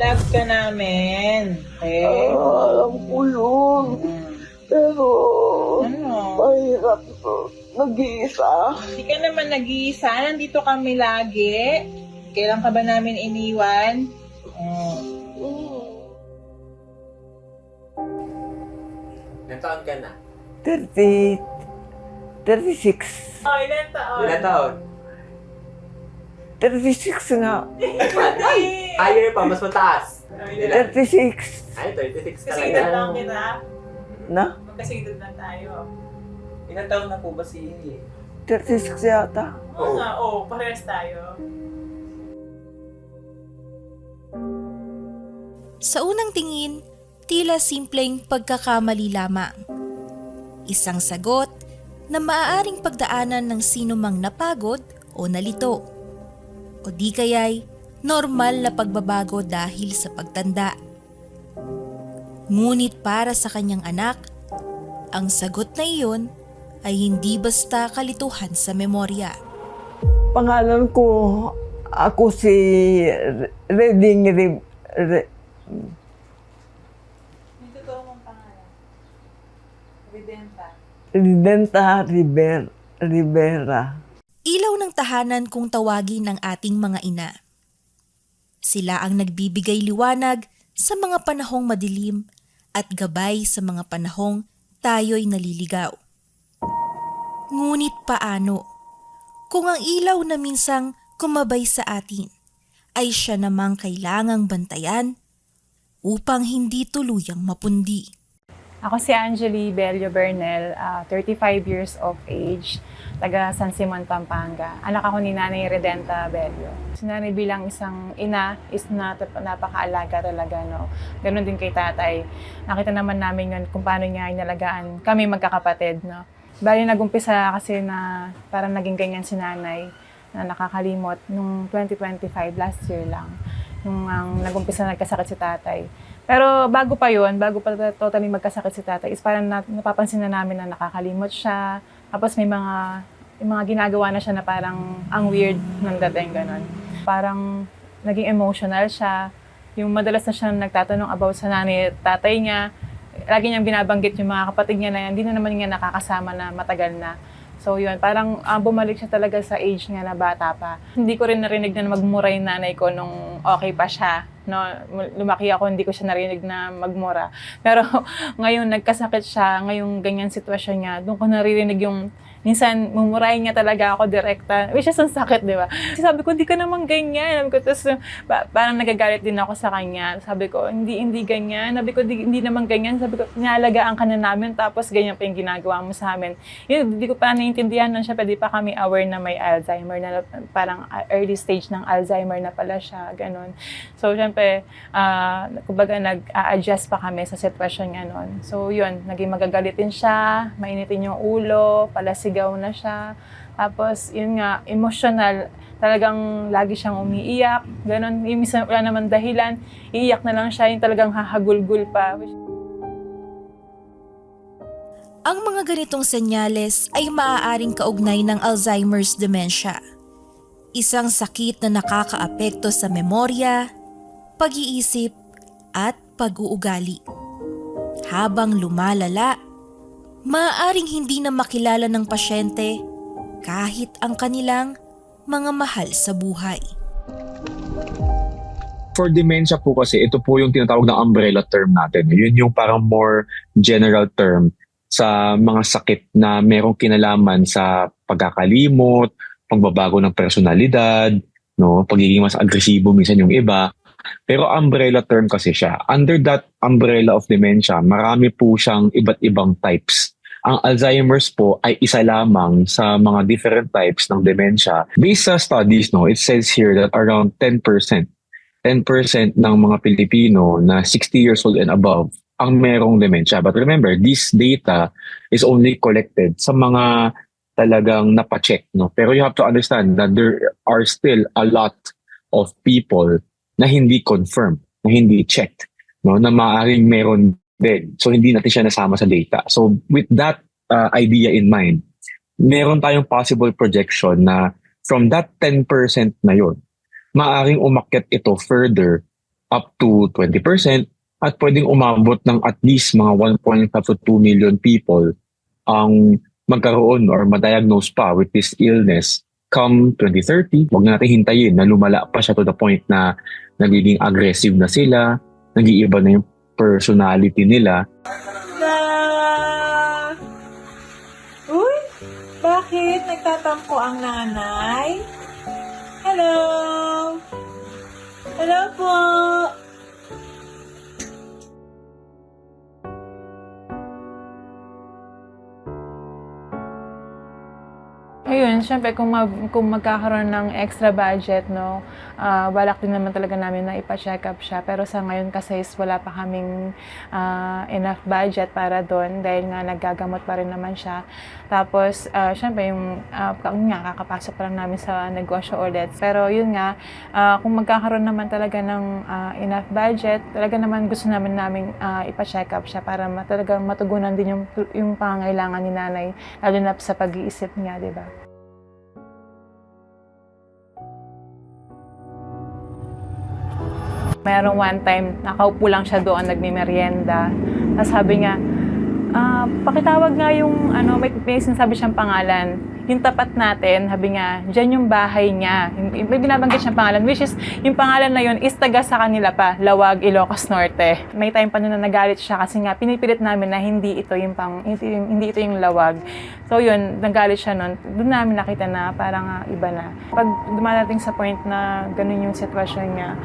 Love ka namin. Eh? Alam ko yun. Pero, Ano? mahirap nag-iisa. Hindi ka naman nag-iisa. Nandito kami lagi. Kailan ka ba namin iniwan? Ilan taon ka na? 36. Oh, ilan taon? Ilan taon? 36 nga. Ay! Higher pa, mas mataas. Ilan? 36. Ay, 36 ka Kasigdad na. lang kita. Na? Magkasigdad lang tayo. Ilan taon na po ba si 36 yata. Oo nga, parehas tayo. Sa unang tingin, tila simpleng pagkakamali lamang. Isang sagot na maaaring pagdaanan ng sino mang napagod o nalito. O di kaya'y normal na pagbabago dahil sa pagtanda. Ngunit para sa kanyang anak, ang sagot na iyon ay hindi basta kalituhan sa memorya. Pangalan ko, ako si Reding May totoo mong pangalan. Ridenta Rivera. Ilaw ng tahanan kung tawagin ang ating mga ina. Sila ang nagbibigay liwanag sa mga panahong madilim at gabay sa mga panahong tayo'y naliligaw. Ngunit paano kung ang ilaw na minsang kumabay sa atin ay siya namang kailangang bantayan upang hindi tuluyang mapundi? Ako si Angeli Bello Bernel, 35 years of age, taga San Simon, Pampanga. Anak ako ni Nanay Redenta Bello. Si Nanay bilang isang ina is napakaalaga talaga, no? Ganon din kay tatay. Nakita naman namin yun kung paano niya inalagaan kami magkakapatid, no? Bali nag-umpisa kasi na parang naging ganyan si Nanay na nakakalimot nung 2025, last year lang. Nung nag-umpisa nagkasakit si tatay. Pero bago pa totally magkasakit si tatay, is parang napapansin na namin na nakakalimot siya. Tapos may mga ginagawa na siya na parang ang weird ng dating gano'n. Parang naging emotional siya. Yung madalas na siya nagtatanong about sa nanay at tatay niya. Lagi niyang binabanggit yung mga kapatid niya na yan. Hindi na naman niya nakakasama na matagal na. So yun, parang bumalik siya talaga sa age niya na bata pa. Hindi ko rin narinig na magmura yung nanay ko nung okay pa siya. No, lumaki ako, hindi ko siya narinig na magmura. Pero ngayon nagkasakit siya, ngayong ganyan sitwasyon niya, doon ko naririnig yung minsan mumurahin niya talaga ako direkta. Which is ang sakit, di ba? Kasi sabi ko, hindi ka naman ganyan. Sabi ko, tapos parang nagagalit din ako sa kanya. Sabi ko, hindi ganyan. Sabi ko, hindi naman ganyan. Sabi ko, nialagaan ka na namin, tapos ganyan pa yung ginagawa mo sa amin. Yun, hindi ko pa naiintindihan nun siya, pwede pa kami aware na may Alzheimer, na parang early stage ng Alzheimer na pala siya, ganun. So, syempre, kumbaga nag-a-adjust pa kami sa sitwasyon niya nun. So, yun, naging magagalitin siya, mainitin yung ulo, palasigaw na siya. Tapos, yun nga, emotional, talagang lagi siyang umiiyak, ganun. Yung minsan, wala naman dahilan, iiyak na lang siya, yung talagang hahagulgul pa. Ang mga ganitong senyales ay maaaring kaugnay ng Alzheimer's dementia. Isang sakit na nakakaapekto sa memorya, pag-iisip at pag-uugali. Habang lumalala, maaaring hindi na makilala ng pasyente kahit ang kanilang mga mahal sa buhay. For dementia po kasi, ito po yung tinatawag na umbrella term natin. Yun yung parang more general term sa mga sakit na merong kinalaman sa pagkakalimot, pagbabago ng personalidad, no, pagiging mas agresibo minsan yung iba. Pero umbrella term kasi siya. Under that umbrella of dementia, marami po siyang iba't ibang types. Ang Alzheimer's po ay isa lamang sa mga different types ng dementia. Based sa studies, no, it says here that around 10% ng mga Pilipino na 60 years old and above ang merong dementia. But remember, this data is only collected sa mga talagang napacheck, no? Pero you have to understand that there are still a lot of people na hindi confirmed, na hindi checked, no? Na maaaring meron din. So hindi natin siya nasama sa data. So with that idea in mind, meron tayong possible projection na from that 10% na yun, maaaring umakyat ito further up to 20% at pwedeng umabot ng at least mga 1.5 to 2 million people ang magkaroon or ma-diagnose pa with this illness come 2030. Huwag na natin hintayin na lumala pa siya to the point na nagiging aggressive na sila, nag-iiba na yung personality nila. Uy, bakit nagtatampo ang nanay? Hello? Hello po? Ayun, syempre kung magkakaroon ng extra budget, no, balak din naman talaga namin na ipa-check up siya. Pero sa ngayon kasi wala pa kaming enough budget para doon dahil nga naggagamot pa rin naman siya. Tapos, syempre kakapasok pa lang namin sa negosyo ulit. Pero yun nga, kung magkakaroon naman talaga ng enough budget, talaga naman gusto namin ipa-check up siya para talagang matugunan din yung pangangailangan ni nanay, lalo na sa pag-iisip niya, di ba? Merong one time, nakaupo lang siya doon, nagme-merienda. Tapos sabi niya, pakitawag nga yung, may sinasabi siyang pangalan. Yung tapat natin, sabi nga, dyan yung bahay niya. May binabanggit siyang pangalan, which is, yung pangalan na yun is taga sa kanila pa, Lawag, Ilocos Norte. May time pa na nagalit siya kasi nga, pinipilit namin na hindi ito yung Lawag. So yun, nagalit siya nun. Doon namin nakita na parang iba na. Pag dumadating sa point na ganun yung sitwasyon niya,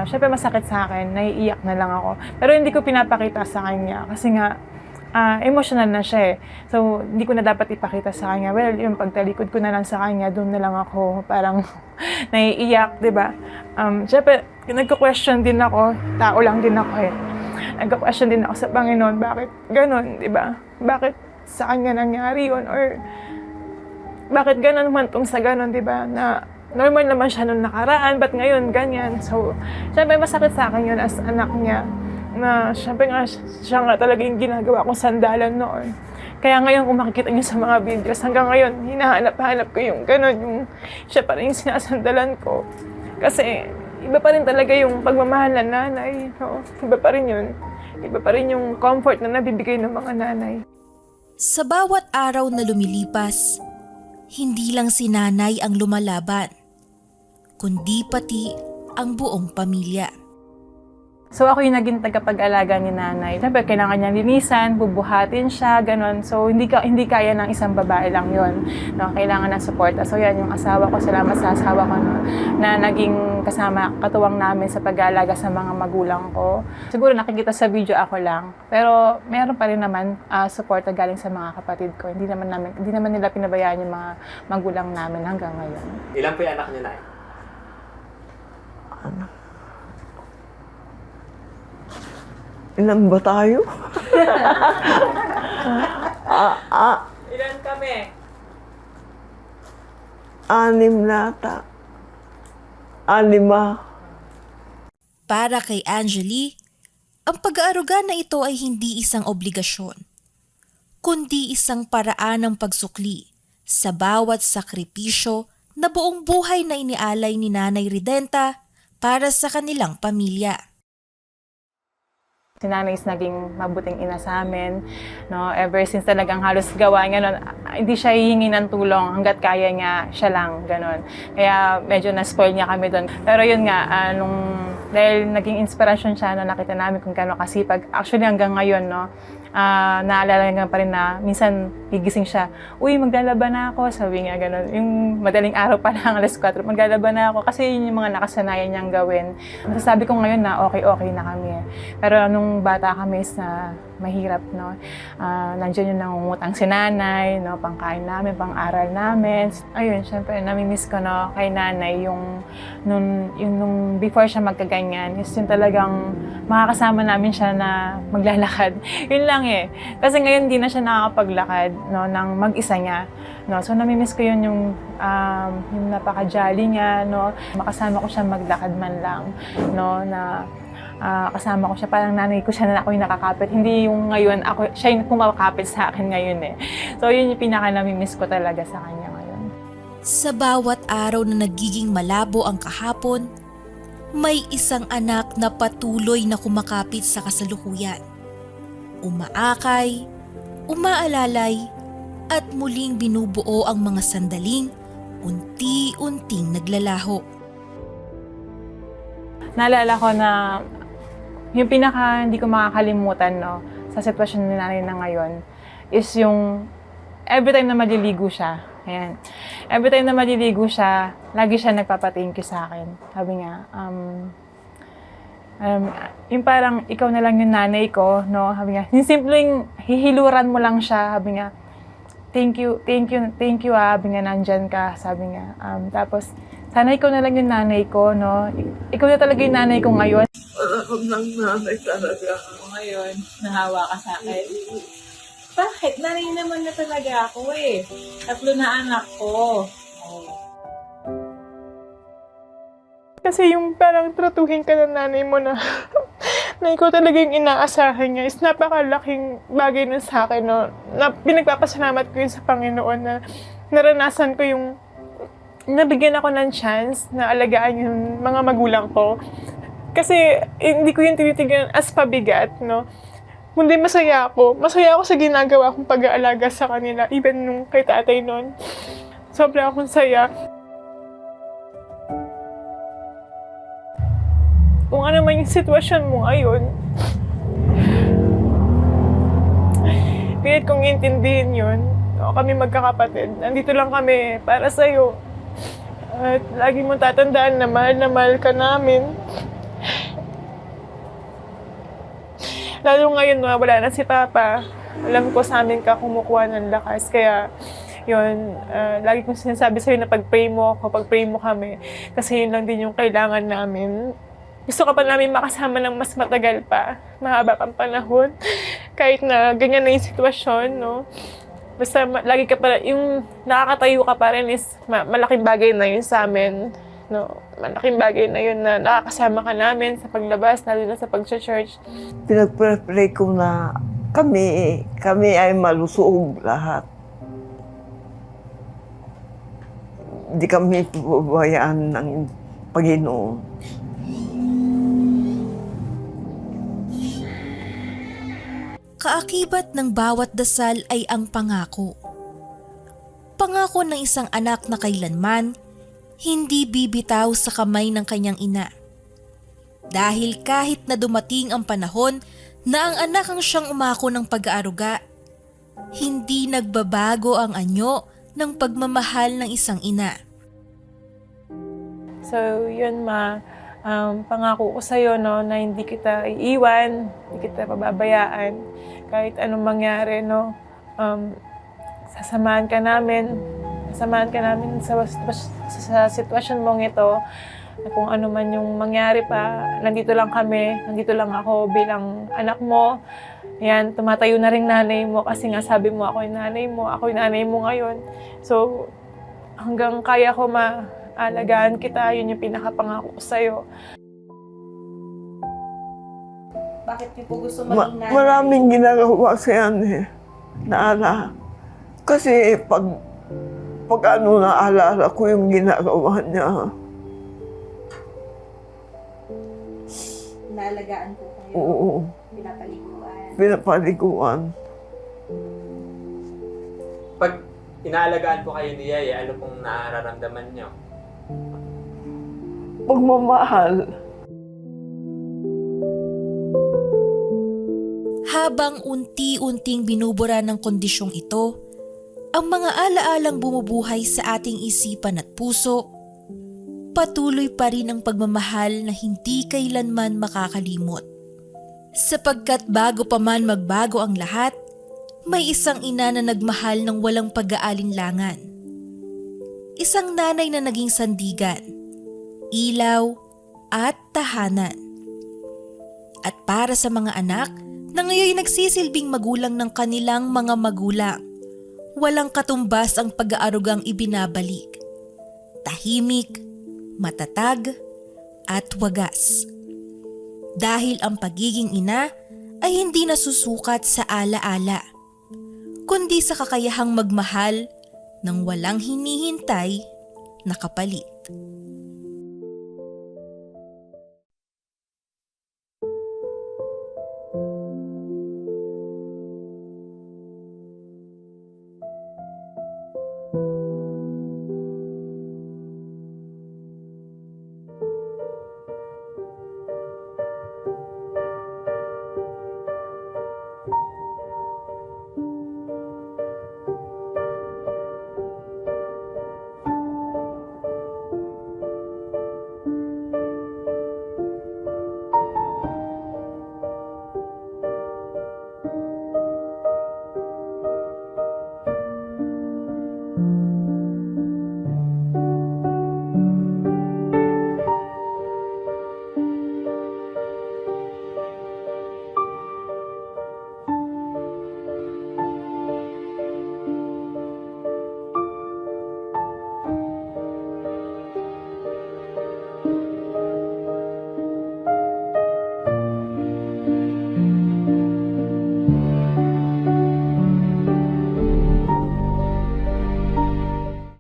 syempre masakit sa akin, naiiyak na lang ako. Pero hindi ko pinapakita sa kanya kasi nga, emotional na siya eh. So, hindi ko na dapat ipakita sa kanya. Well, yung pagtalikod ko na lang sa kanya, doon na lang ako parang naiiyak, di ba? Siyempre, nagko-question din ako. Tao lang din ako eh. Nagko-question din ako sa Panginoon. Bakit ganun, di ba? Bakit sa kanya nangyari yun? Or bakit ganun man tong sa ganun, di ba? Na normal naman siya nung nakaraan, ba't ngayon ganyan? So, siyempre, masakit sa akin yun as anak niya. Na syempre nga, siya nga talaga yung ginagawa kong sandalan noon. Kaya ngayon, kung makikita niyo sa mga videos, hanggang ngayon, hinahanap-hanap ko yung gano'n, yung siya pa rin yung sinasandalan ko. Kasi, iba pa rin talaga yung pagmamahal ng nanay. No? Iba pa rin yun. Iba pa rin yung comfort na nabibigay ng mga nanay. Sa bawat araw na lumilipas, hindi lang si nanay ang lumalaban, kundi pati ang buong pamilya. So ako yung naging tagapag-alaga ni nanay. Siyempre, kailangan niya linisan, bubuhatin siya, ganun. So hindi kaya ng isang babae lang yun. No? Kailangan ng suporta. So yan, yung asawa ko, salamat sa asawa ko na naging katuwang namin sa pag-aalaga sa mga magulang ko. Siguro nakikita sa video ako lang. Pero meron pa rin naman suporta galing sa mga kapatid ko. Hindi naman nila pinabayaan yung mga magulang namin hanggang ngayon. Ilan po yung anak niyo na? Ilan ba tayo? Ilan kami? 6 nata. 6. Para kay Angeli, ang pag-aaruga na ito ay hindi isang obligasyon, kundi isang paraan ng pagsukli sa bawat sakripisyo na buong buhay na inialay ni Nanay Ridenta para sa kanilang pamilya. Si nanay is naging mabuting ina sa amin. No? Ever since talagang halos gawa niya nun, hindi siya hihingi ng tulong hanggat kaya niya, siya lang, ganun. Kaya medyo na-spoil niya kami doon. Pero yun nga, dahil naging inspirasyon siya, nakita namin kung kano kasipag. Actually hanggang ngayon, naalala nga pa rin na minsan gigising siya, uy, maglalaba na ako, sabi niya gano'n. Yung madaling araw pa lang, alas 4, maglalaba na ako kasi yun yung mga nakasanayan niyang gawin. Masasabi ko ngayon na okay na kami. Pero nung bata kami is na mahirap, no? Nandiyan yung nangungutang si nanay, no? Pangkain namin, pang-aral namin. Ayun, syempre, namimiss ko, no, kay nanay yung nung before siya magkaganyan, is yung talagang makakasama namin siya na maglalakad. Yun lang eh. Kasi ngayon hindi na siya nakakapaglakad, no, ng mag-isa niya. No? So namimiss ko yun yung napaka-jolly niya, no? Makasama ko siya maglakad man lang, no, na kasama ko siya, parang nanay ko siya na ako yung nakakapit. Hindi yung ngayon, siya yung kumakapit sa akin ngayon eh. So yun yung pinaka-namimiss ko talaga sa kanya ngayon. Sa bawat araw na nagiging malabo ang kahapon, may isang anak na patuloy na kumakapit sa kasalukuyan. Umaakay, umaalalay, at muling binubuo ang mga sandaling unti-unting naglalaho. Naalala ko na yung pinaka hindi ko makakalimutan, no, sa sitwasyon ni nanay na ngayon is yung every time na maliligo siya. Ayan. Every time na maliligo siya, lagi siya nagpapa-thank you sa akin. Sabi niya, yung parang ikaw na lang yung nanay ko, no? Sabi niya, yung simpleng hihiluran mo lang siya. Sabi niya, thank you, sabi niya, nandyan ka. Sabi niya, tapos, sana ikaw na lang yung nanay ko, no? Ikaw na talaga yung nanay ko ngayon. Wala akong nanay talaga. Ngayon, nahawa ka sa akin. Bakit? Nanay naman na talaga ako eh. 3 na anak ko. Kasi yung parang tratuhin ka ng nanay mo na na ikaw talaga yung inaasahan niya is napakalaking bagay nun sa akin, no? Na pinagpapasalamat ko yun sa Panginoon na naranasan ko yung nabigyan ako ng chance na alagaan yung mga magulang ko. Kasi hindi ko yung tinitignan as pabigat, no? Kundi masaya ako. Masaya ako sa ginagawa kong pag-aalaga sa kanila, even nung kay tatay nun. Sobra akong saya. Kung ano man yung sitwasyon mo ngayon, pilit kong intindihin yun. O, kami magkakapatid. Nandito lang kami para sa'yo. At lagi mong tatandaan na mahal ka namin. Lalo ngayon, wala na si Papa. Alam ko sa amin ka kumukuha ng lakas. Kaya, yun, lagi kong sinasabi sa'yo na pag-pray mo ako, pag-pray mo kami. Kasi yun lang din yung kailangan namin. Gusto ka pa namin makasama ng mas matagal pa. Mahaba pang panahon. Kahit na ganyan na yung sitwasyon, no? Basta lagi ka pa, yung nakakatayo ka pa rin is malaking bagay na yun sa amin. No, malaking bagay na yun na nakakasama ka namin sa paglabas, lalo na sa pag-church. Pinag-pray ko na kami ay malusog lahat. Hindi kami pababayaan ng Panginoon. Kaakibat ng bawat dasal ay ang pangako. Pangako ng isang anak na kailanman hindi bibitaw sa kamay ng kanyang ina. Dahil kahit na dumating ang panahon na ang anak ang siyang umako ng pag-aaruga, hindi nagbabago ang anyo ng pagmamahal ng isang ina. So, yun pangako ko sa'yo, no, na hindi kita iiwan, hindi kita pababayaan. Kahit anong mangyari, no, sasamahan ka namin sa sitwasyon mong ito. Kung ano man yung mangyari pa, nandito lang kami, nandito lang ako bilang anak mo. Yan, tumatayo na rin nanay mo kasi nga sabi mo ako yung nanay mo ngayon. So, hanggang kaya ko maalagaan kita, yun yung pinakapangako ko sa'yo. Bakit niyo po gusto maging nanay? Maraming ginagawa siya naala. Kasi pag naalala ko yung ginagawa niya. Naalagaan po kayo? Oo. Pinapaliguan. Pag inaalagaan po kayo ni Yaya, ano pong nararamdaman niyo? Pagmamahal. Habang unti-unting binubura ng kondisyong ito, ang mga alaalang bumubuhay sa ating isipan at puso, patuloy pa rin ang pagmamahal na hindi kailanman makakalimot. Sapagkat bago pa man magbago ang lahat, may isang ina na nagmahal ng walang pag-aalinlangan. Isang nanay na naging sandigan, ilaw at tahanan. At para sa mga anak na ngayon nagsisilbing magulang ng kanilang mga magulang, walang katumbas ang pag-aarugang ibinabalik. Tahimik, matatag, at wagas. Dahil ang pagiging ina ay hindi nasusukat sa ala-ala, kundi sa kakayahang magmahal ng walang hinihintay na kapalit.